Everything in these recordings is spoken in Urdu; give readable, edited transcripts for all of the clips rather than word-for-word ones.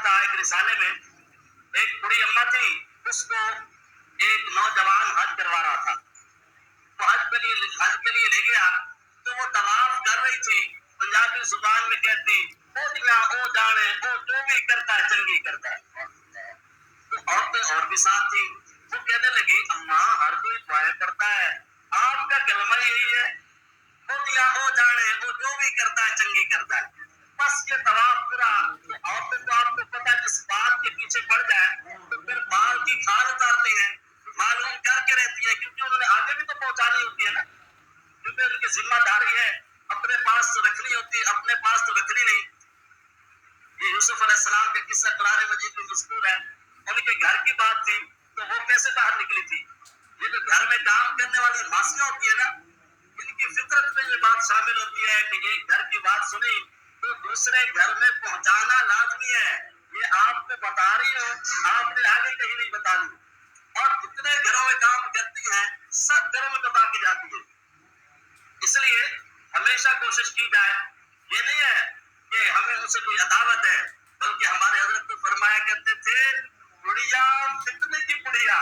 تھا ایک رسالے میں، ایک بڑی اماں تھی، اس کو ایک نوجوان حج کروا رہا تھا، تو حج کے لیے لے گیا، تو وہ طواف کر رہی تھی، پنجابی زبان میں کہتی او دیاں او جانے او جو بھی کرتا ہے چنگی کرتا ہے. تو عورتیں اور بھی ساتھ تھی، وہ کہنے لگی اماں ہر کوئی دعائیں کرتا ہے، آپ کا کلمہ یہی ہے او دیاں او جانے او جو بھی کرتا ہے چنگی کرتا ہے. بس یہ طواف پورا. تو عورتیں تو آپ کو پتا جس بات کے پیچھے پڑ جائے تو پھر بال کی کھال اتارتے ہیں، معلوم کر کے رہتی ہے، کیونکہ انہوں نے آگے بھی تو پہنچانی ہوتی ہے نا، کیونکہ ان کی ذمہ داری ہے، اپنے پاس تو رکھنی ہوتی ہے، اپنے پاس تو رکھنی نہیں. یہ یوسف علیہ السلام کا قصہ قرآن مجید میں مذکور ہے. ان کے گھر کی بات تھی تو وہ کیسے باہر نکلی تھی. یہ جو گھر میں کام کرنے والی ماسیاں ہوتی ہے نا، ان کی فطرت میں یہ بات شامل ہوتی ہے کہ ایک گھر کی بات سنی تو دوسرے گھر میں پہنچانا لازمی ہے. یہ آپ کو بتا رہی ہوں، آپ نے آگے کہیں نہیں بتانی. اور جتنے گھروں میں کام کرتی ہیں سب گھروں میں بتا کے جاتی ہے. اس لیے ہمیشہ کوشش کی جائے، یہ نہیں ہے کہ ہمیں ان سے کوئی عداوت ہے، بلکہ ہمارے حضرت تو فرمایا کرتے تھے بڑھیا فتنے کی بڑھیا،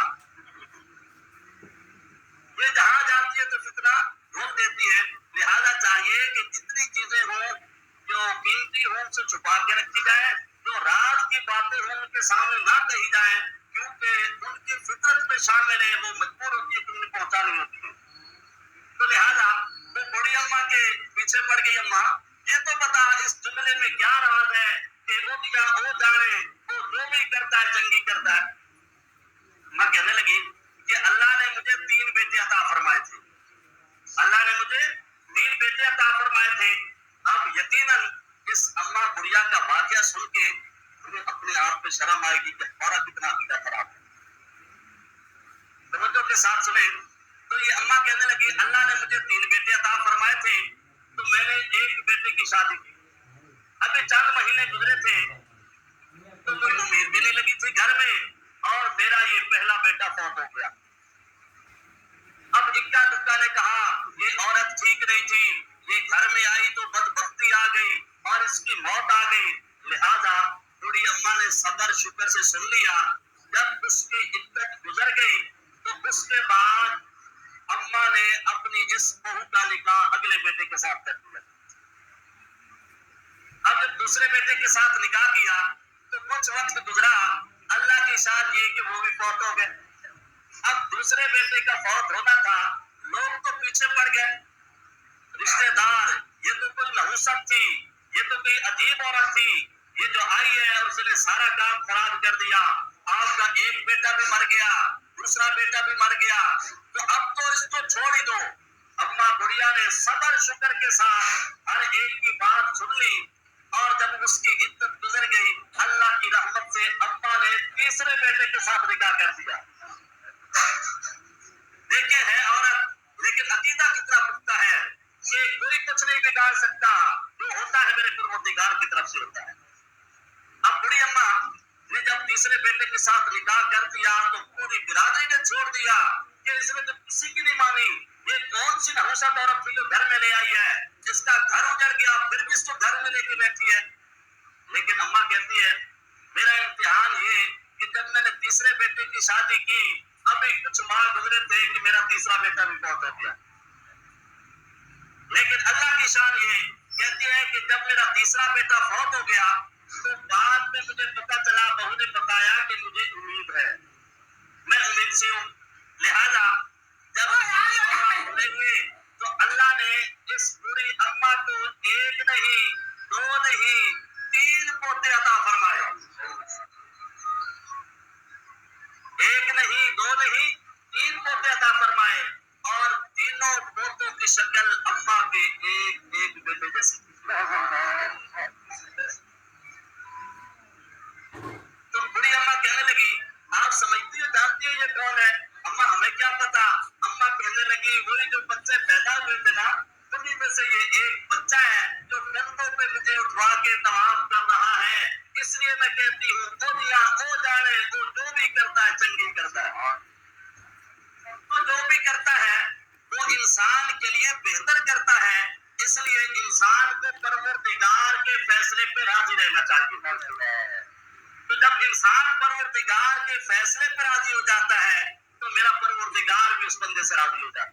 یہ جہاں جاتی ہے تو فتنہ روک دیتی ہے. لہذا چاہیے کہ جتنی چیزیں ہوں جو قیمتی ہوں ان سے چھپا کے رکھی جائے، جو راز کی باتیں ہوں ان کے سامنے نہ کہی جائیں، کیونکہ ان کی فطرت میں شامل ہے، وہ مجبور ہوتی ہے کہ انہیں پہنچانی ہوتی ہے. تو لہذا وہ بڑی اماں کے پیچھے پڑ گئی اماں یہ تو بتا اس جملے میں کیا راز ہے کہ وہ دیا وہ جانے وہ جو بھی کرتا ہے چنگی کرتا ہے. ماں کہنے لگی کہ اللہ نے مجھے 3 بیٹے عطا فرمائے تھے، اللہ نے مجھے 3 بیٹے عطا فرمائے تھے. اب یقیناً اس اماں بڑھیا کا واقعہ سن کے انہیں اپنے آپ پہ شرم آئے گی کہ ہمارا کتنا عقیدہ خراب ہے. توجہ کے ساتھ سنیں. تو یہ اماں کہنے لگی اللہ نے مجھے 3 بیٹے عطا فرمائے تھے تو میں نے ایک بیٹے کی شادی کی. ابھی چند مہینے گزرے تھے تو کوئی امید بھی نہیں لگی تھی گھر میں، اور میرا یہ پہلا بیٹا فوت ہو گیا. اب اکا دکا نے کہا یہ عورت ٹھیک نہیں تھی، یہ گھر میں آئی تو بدبختی آ گئی اور اس کی موت آ گئی. لہذا بوڑھی اماں نے صبر شکر سے سن لیا. جب اس کی عدت گزر گئی تو اس کے بعد اماں نے اپنی اس بہو کا نکاح اگلے بیٹے کے ساتھ کر دیا. اب جب دوسرے بیٹے کے ساتھ نکاح کیا تو کچھ وقت گزرا، اللہ کی شان یہ کہ وہ بھی فوت ہو گئے. اب دوسرے بیٹے کا فوت ہونا تھا، لوگ تو پیچھے پڑ گئے، رشتے دار یہ تو کوئی نحوست تھی، یہ تو کوئی عجیب عورت تھی، یہ جو آئی ہے اور اس نے سارا کام خراب کر دیا. آپ کا ایک بیٹا بھی مر گیا، دوسرا بیٹا بھی مر گیا، تو اب تو اس کو چھوڑ ہی دو. اماں بڑھیا نے صبر شکر کے ساتھ ہر ایک کی بات سن لی، اور جب اس کی عدت گزر گئی اللہ کی رحمت سے اماں نے تیسرے بیٹے کے ساتھ نکاح کر دیا. دیکھیں ہے عورت، لیکن عقیدہ کتنا پختہ ہے کہ کوئی کچھ نہیں بگاڑ سکتا، جو ہوتا ہے میرے پروردگار کی طرف سے ہوتا ہے. اب بڑی اماں نے جب تیسرے بیٹے کے ساتھ نکاح کر دیا تو پوری برادری نے چھوڑ دیا کہ اس نے تو کسی کی نہیں مانی. یہ کون سی نحوست عورت تھی جو گھر میں لے آئی ہے، جس کا گھر اجڑ گیا پھر بھی اس کو گھر میں لے کے بیٹھی ہے. لیکن اماں کہتی ہے میرا امتحان یہ کہ جب میں نے تیسرے بیٹے کی شادی کی ابھی کچھ ماہ گزرے تھے کہ میرا تیسرا بیٹا بھی فوت ہو گیا. لیکن اللہ کی شان یہ کہتی ہے کہ جب میرا تیسرا بیٹا فوت ہو گیا تو بعد میں مجھے پتا چلا، بہو نے بتایا کہ مجھے امید ہے، میں امید سے ہوں. لہذا جب ہوئے تو اللہ نے اس پوری اماں کو ایک نہیں، دو نہیں، 3 پوتے عطا فرمائے. ایک نہیں، دو نہیں، 3 پوتے عطا فرمائے، اور تینوں پوتوں کی شکل اماں کے ایک ایک بیٹے جیسی. تو بڑی اماں کہنے لگی آپ سمجھتی ہو جانتی ہو یہ کون ہے؟ اماں ہمیں کیا پتا. اماں کہنے لگی وہی جو بچے پیدا ہوئے تھے نا انہیں میں سے یہ ایک بچہ ہے جو کندھوں پہ مجھے اٹھوا کے طواف کر رہا ہے. اس لیے میں کہتی ہوں او دیا او جانے وہ جو بھی کرتا ہے چنگی کرتا ہے. تو جو بھی کرتا ہے وہ انسان کے لیے بہتر کرتا ہے، اس لیے انسان کو پروردگار کے فیصلے پہ راضی رہنا چاہیے. تو جب انسان پروردگار کے فیصلے پر راضی ہو جاتا ہے تو میرا پروردگار بھی اس بندے سے راضی ہو جاتا ہے.